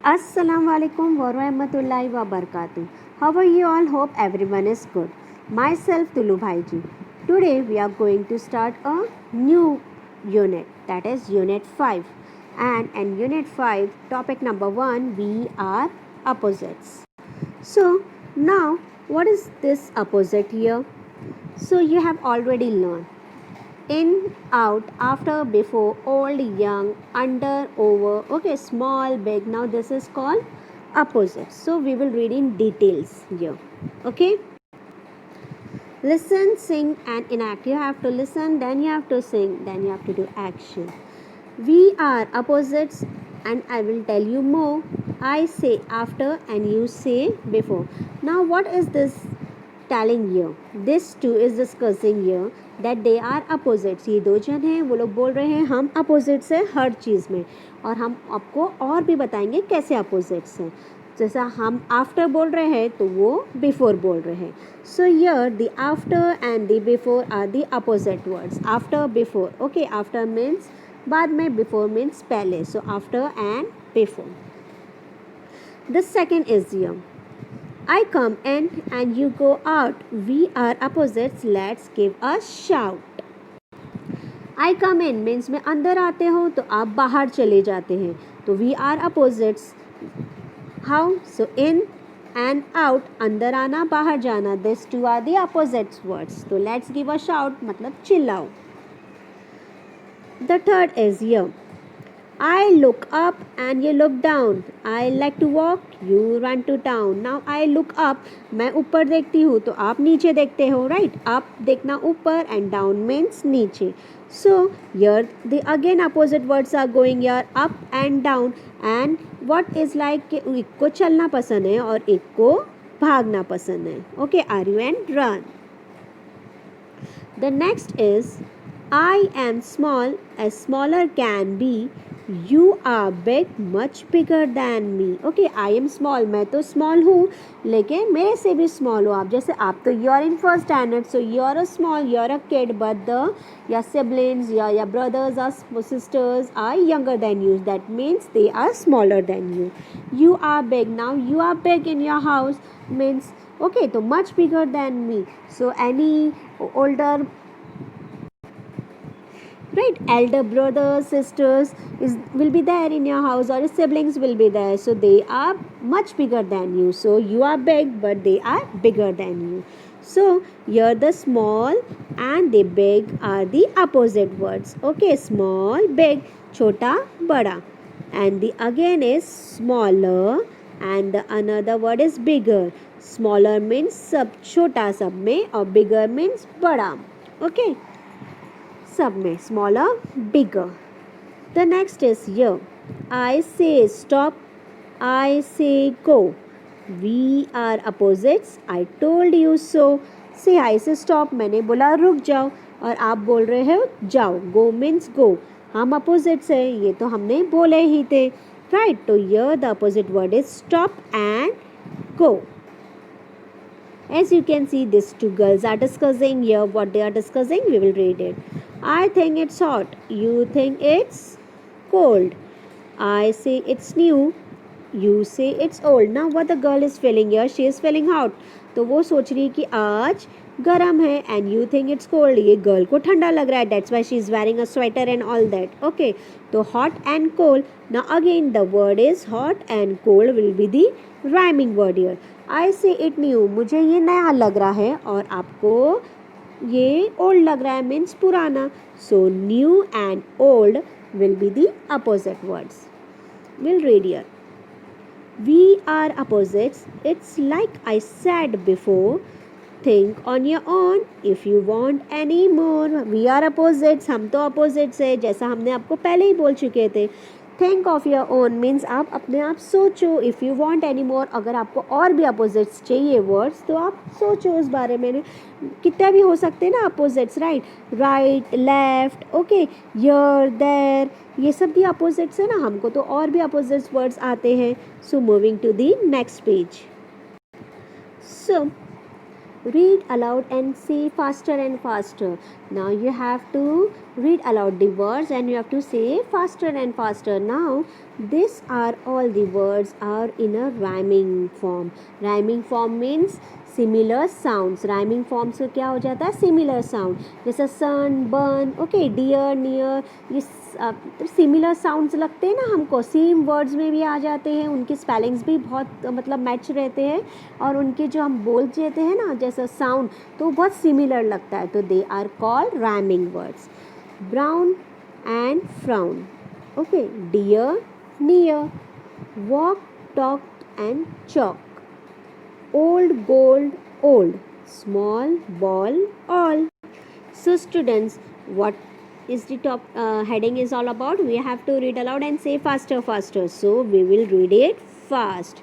Assalamu alaikum wa rahmatullahi wa barakatuh. How are you all? Hope everyone is good. Myself Tulu Bhaiji. Today we are going to start a new unit, that is unit 5. And in unit 5, topic number 1, we are opposites. So now what is this opposite here? So you have already learned in, out, after, before, old, young, under, over, okay, small, big. Now this is called opposite. So we will read in details here. Okay, listen, sing and enact. You have to listen, then you have to sing, then you have to do action. We are opposites and I will tell you more. I say after and you say before. Now what is this telling here? This two is discussing here that they are opposites. ये दो जन हैं, वो लोग बोल रहे हैं हम opposites हैं हर चीज़ में, और हम आपको और भी बताएंगे कैसे opposites हैं. जैसा हम after बोल रहे हैं तो वो before बोल रहे हैं. So here the after and the before are the opposite words. After, before. Okay, after means बाद में, before means पहले. So after and before. The second is here. I come in and you go out. We are opposites. Let's give a shout. I come in means मैं अंदर आते हो तो आप बाहर चले जाते हैं. तो we are opposites. How? So in and out, अंदर आना बाहर जाना. These two are the opposites words. So let's give a shout मतलब चिल्लाओ. The third is here. I look up and you look down. I like to walk, you run to town. Now I look up, मैं ऊपर देखती हूँ तो आप नीचे देखते हो, right? Up देखना ऊपर and down means नीचे. So here the again opposite words are going here, up and down. And what is like कि एक को चलना पसंद है और एक को भागना पसंद है. Okay, are you and run. The next is I am small as smaller can be. You are big, much bigger than me. Okay, I am small. मैं तो small हूँ लेकिन मेरे से भी small हो आप. जैसे आप तो you are in first standard, so you are a small, you are a kid, but your siblings, your brothers or sisters are younger than you. That means they are smaller than you. You are big. Now you are big in your house means okay, so much bigger than me. So any older, right, elder brothers, sisters will be there in your house, or siblings will be there, so they are much bigger than you. So you are big but they are bigger than you. So here the small and the big are the opposite words. Okay, small, big, chota, bada. And the again is smaller and the another word is bigger. Smaller means sab chota sab mein, or bigger means bada. Okay, सब में smaller, bigger. The next is here. I say stop, I say go. We are opposites. I told you so. Say I say stop, मैंने बोला रुक जाओ, और आप बोल रहे हो जाओ. Go means go. हम opposites हैं, ये तो हमने बोले ही थे, right? तो here the opposite word is stop and go. As you can see, these two girls are discussing here. What they are discussing, we will read it. I think it's hot. You think it's cold. I say it's new. You say it's old. Now what the girl is feeling here? She is feeling hot. तो वो सोच रही कि आज गर्म है, and you think it's cold. ये girl को ठंडा लग रहा है. That's why she is wearing a sweater and all that. Okay. तो hot and cold. Now again the word is hot and cold will be the rhyming word here. I say it new. मुझे ये नया लग रहा है और आपको ये old लग रहा है means पुराना. So new and old will be the opposite words. We'll read here. We are opposites. It's like I said before. Think on your own if you want any more. We are opposites. हम तो opposites है, जैसा हमने आपको पहले ही बोल चुके थे. Think of your own means आप अपने आप सोचो. If you want any more, अगर आपको और भी opposites चाहिए words तो आप सोचो उस बारे में. कितने भी हो सकते हैं ना opposites, right? Right, left, okay, here, there, ये सब भी opposites है ना. हमको तो और भी opposites words आते हैं. So moving to the next page. So read aloud and say faster and faster. Now you have to read aloud the words and you have to say faster and faster. Now these are all the words are in a rhyming form. Rhyming form means similar sounds. Rhyming form से क्या हो जाता है? Similar sound. जैसे sun, burn, okay, dear, near, ये similar sounds लगते हैं ना हमको, सेम वर्ड्स में भी आ जाते हैं, उनके स्पेलिंग्स भी बहुत मतलब मैच रहते हैं और उनके जो हम बोल देते हैं ना जैसा साउंड तो बहुत सिमिलर लगता है, तो they are called rhyming words. Brown and frown, okay, dear, near, walk, talk and chalk, old, gold, old, small, ball, all. So students, what is the top heading is all about? We have to read aloud and say faster, faster. So we will read it fast.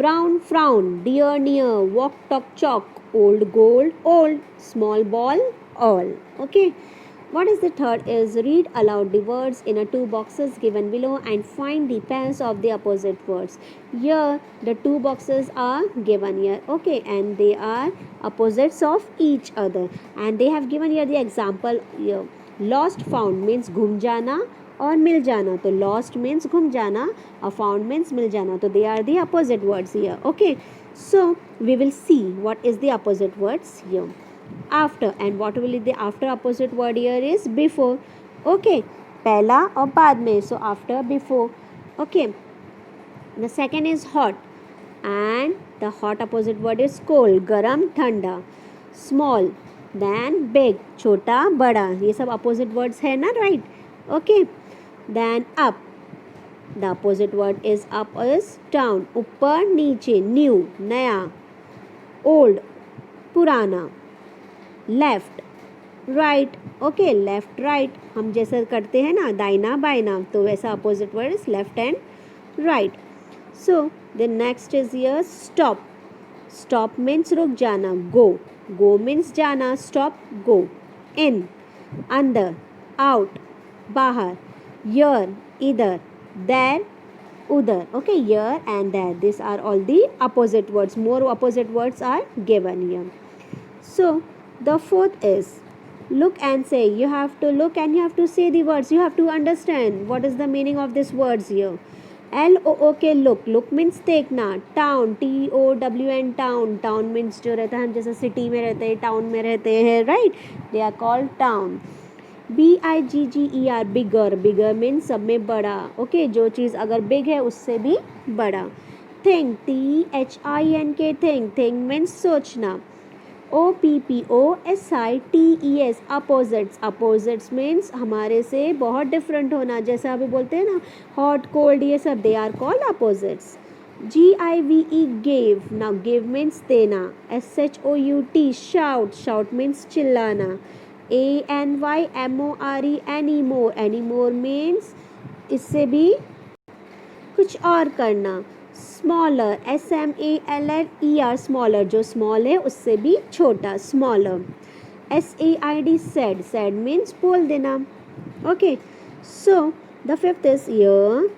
Brown, frown, dear, near, walk, talk, chalk, old, gold, old, small, ball, all. Okay. What is the third is read aloud the words in a two boxes given below and find the pairs of the opposite words. Here the two boxes are given here, okay, and they are opposites of each other, and they have given here the example here. Lost, found means घूम जाना और मिल जाना, तो lost means घूम जाना और found means मिल जाना, तो they are the opposite words here, okay. So we will see what is the opposite words here. After, and what will be the after opposite word here is before, okay, पहला और बाद में, so after, before, okay. The second is hot, and the hot opposite word is cold, गरम, ठंडा. Small, then big, छोटा, बड़ा, ये सब opposite words है ना, right, okay. Then up, the opposite word is up is down, ऊपर, नीचे, new, नया, old, पुराना. Left, right, okay, left, right, हम जैसा करते हैं ना दाइना बाइना, तो वैसा opposite word is left and right. So the next is here stop. Stop means रुक जाना, गो, गो मीन्स जाना, स्टॉप, गो. इन, अंदर, आउट, बाहर. यर, इधर, देर, उधर, okay, here and there, this are all the opposite words. More opposite words are given here. So the fourth is look and say. You have to look and you have to say the words. You have to understand what is the meaning of these words here. LOOK, look. Look means देखना. Town, TOWN, town. Town means जो रहता है, हम जैसे city में रहते हैं, town में रहते हैं, right? They are called town. BIGGER, bigger. Bigger means सब में बड़ा, okay? जो चीज़ अगर big है उससे भी बड़ा. Think, THINK, think. Think means सोचना. OPPOSITES, opposites. Opposites means हमारे से बहुत डिफरेंट होना, जैसे अभी बोलते हैं ना हॉट, कोल्ड, ये सब they are called opposites. GIVE, give. Now give means देना. SHOUT, shout. Shout means चिल्लाना. ANYMORE, anymore. Anymore means इससे भी कुछ और करना. स्मॉलर, SMALLER, स्मॉलर, जो स्मॉल है उससे भी छोटा, smaller. SAID, sad. Sad means बोल देना, okay. So the fifth is here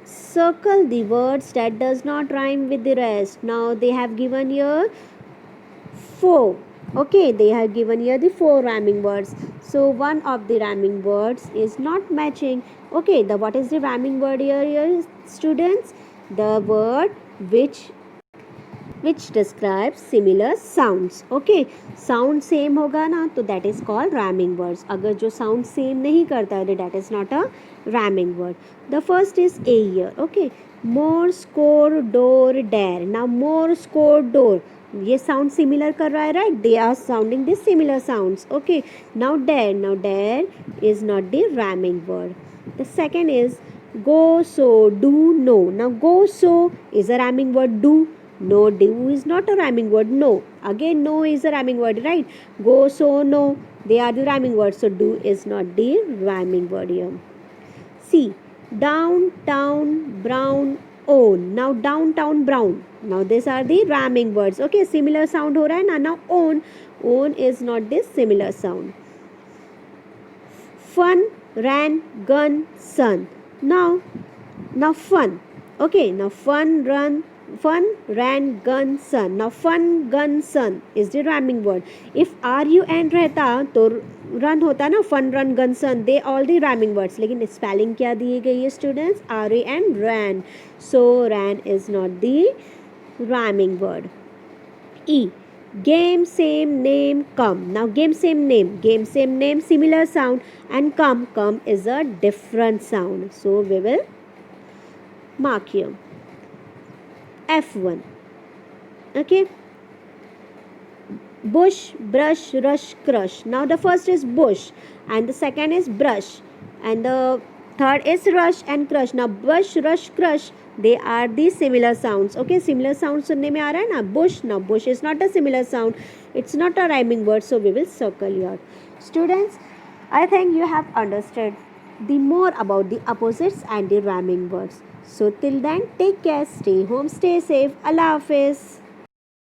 circle the words that does not rhyme with the rest. Now they have given here 4, okay, they have given here the 4 rhyming words. So one of the rhyming words is not matching, okay. The what is the rhyming word here students? The word which describes similar sounds, okay. Sound same होगा ना तो that is called rhyming words. अगर जो sound same नहीं करता है that is not a rhyming word. The first is A here, okay. More, score, door, dare. Now more, score, door, ये sound similar कर रहा है, right? They are sounding the similar sounds, okay. Now dare is not the rhyming word. The second is go, so, do, no. Now go, so is a rhyming word, do. No, do is not a rhyming word, no. Again no is a rhyming word, right? Go, so, no, they are the rhyming words, so do is not the rhyming word here. See, down, town, brown, own. Now downtown, brown. Now these are the rhyming words, okay. Similar sound हो रहा है ना. Now own is not this similar sound. Fun, ran, gun, sun. Now fun, okay. Now fun, run, fun, ran, gun, sun. Now fun, gun, sun is the rhyming word. If RUN रहता तो run होता ना, fun, run, gun, sun. They all the rhyming words. लेकिन spelling क्या दी गई है students? RAN, ran. So ran is not the rhyming word. E. Game, same, name, come. Now game, same, name, similar sound, and come is a different sound. So we will mark here. F1. Okay. Bush, brush, rush, crush. Now the first is bush and the second is brush and the third is rush and crush. Now bush, rush, crush, they are the similar sounds. Okay, similar sounds सुनने में आ रहा है ना. Bush, now bush is not a similar sound. It's not a rhyming word, so we will circle here. Students, I think you have understood the more about the opposites and the rhyming words. So till then, take care, stay home, stay safe. Allah Hafiz.